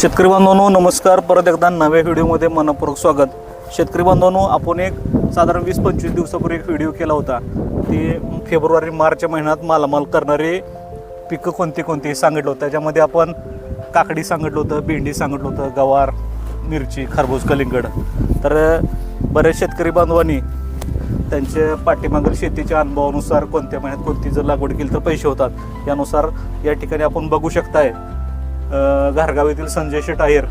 शेतकरी बांधवांनो नमस्कार. परत एकदा नव्या व्हिडिओमध्ये मनपूर्वक स्वागत. शेतकरी बांधवांनो आपण एक साधारण 20-25 दिवसापूर्वी एक व्हिडिओ केला होता. ते फेब्रुवारी-मार्च महिन्यात मालामाल करणारे पिकं कोणती सांगितलं होतं. त्याच्यामध्ये आपण काकडी सांगितलं होतं, भेंडी सांगितलं होतं, गवार, मिरची, खरबूज, कलिंगड. तर बरेच शेतकरी बांधवांनी त्यांच्या पाठीमागील शेतीच्या अनुभवानुसार कोणत्या महिन्यात कोणती जर लागवड केली तर पैसे होतात, यानुसार या ठिकाणी आपण बघू शकताय घारगाव येथील संजय शेट अय्यर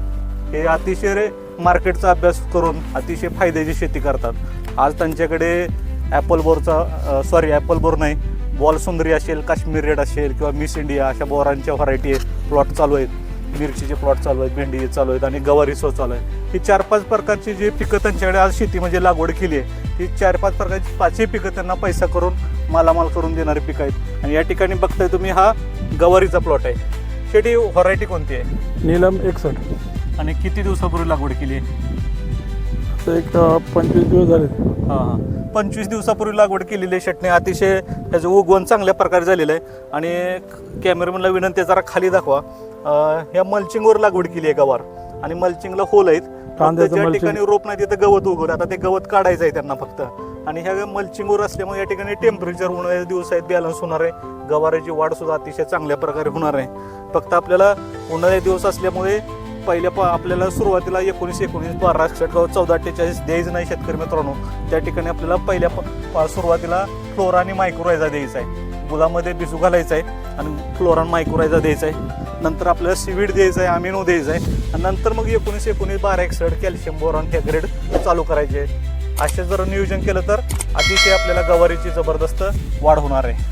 हे अतिशय मार्केटचा अभ्यास करून अतिशय फायद्याची शेती करतात. आज त्यांच्याकडे ॲपल बोर नाही, बॉल सुंदरी असेल, काश्मीर रेड असेल किंवा मिस इंडिया अशा बोरांच्या व्हरायटी प्लॉट चालू आहेत. मिरचीचे प्लॉट चालू आहेत, भेंडी चालू आहेत आणि गवारी चालू आहे. ही 4-5 प्रकारची जी पिकं त्यांच्याकडे आज शेती म्हणजे लागवड केली आहे, ही 4-5 प्रकारची 5ही पिकं त्यांना पैसा करून मालामाल करून देणारी पिकं आहेत. आणि या ठिकाणी बघताय तुम्ही हा गवारीचा प्लॉट आहे. शेटी व्हरायटी कोणती आहे? नीलम 61. आणि किती दिवसापूर्वी लागवड केली आहे? एक 25 दिवस झाले. हां 25 दिवसापूर्वी लागवड केलेली आहे शेटने. अतिशय त्याचं उगवण चांगल्या प्रकारे झालेलं आहे. आणि कॅमेरामॅनला विनंती जरा खाली दाखवा. ह्या मल्चिंगवर लागवड केली आहे गवार आणि मल्चिंगला होल आहेत. ज्या ठिकाणी रोप नाही तिथं गवत उगवलं. आता ते गवत काढायचं आहे त्यांना फक्त. आणि ह्या मल्चिंगवर असल्यामुळे या ठिकाणी टेम्परेचर उन्हाळ्याचे दिवस आहेत, बॅलन्स होणार आहे. गवाराची वाढ सुद्धा अतिशय चांगल्या प्रकारे होणार आहे. फक्त आपल्याला उन्हाळ्याचे दिवस असल्यामुळे आपल्याला सुरुवातीला 19-12-14-48 द्यायचं नाही शेतकरी मित्रांनो. त्या ठिकाणी आपल्याला पहिल्या सुरुवातीला फ्लोरा आणि मायक्रोरायझा द्यायचा आहे. गुलामध्ये बिजू घालायचा आहे आणि फ्लोरा आणि मायक्रोरायझा द्यायचा आहे. नंतर आपल्याला सीवीड द्यायचं आहे, अमिनो द्यायचं आहे. आणि नंतर मग 19-12-61 कॅल्शियम बोरॉन हे ग्रेड चालू करायचे. असे जर नियोजन केलं तर अतिशय आपल्याला गवारीची जबरदस्त वाढ होणार आहे.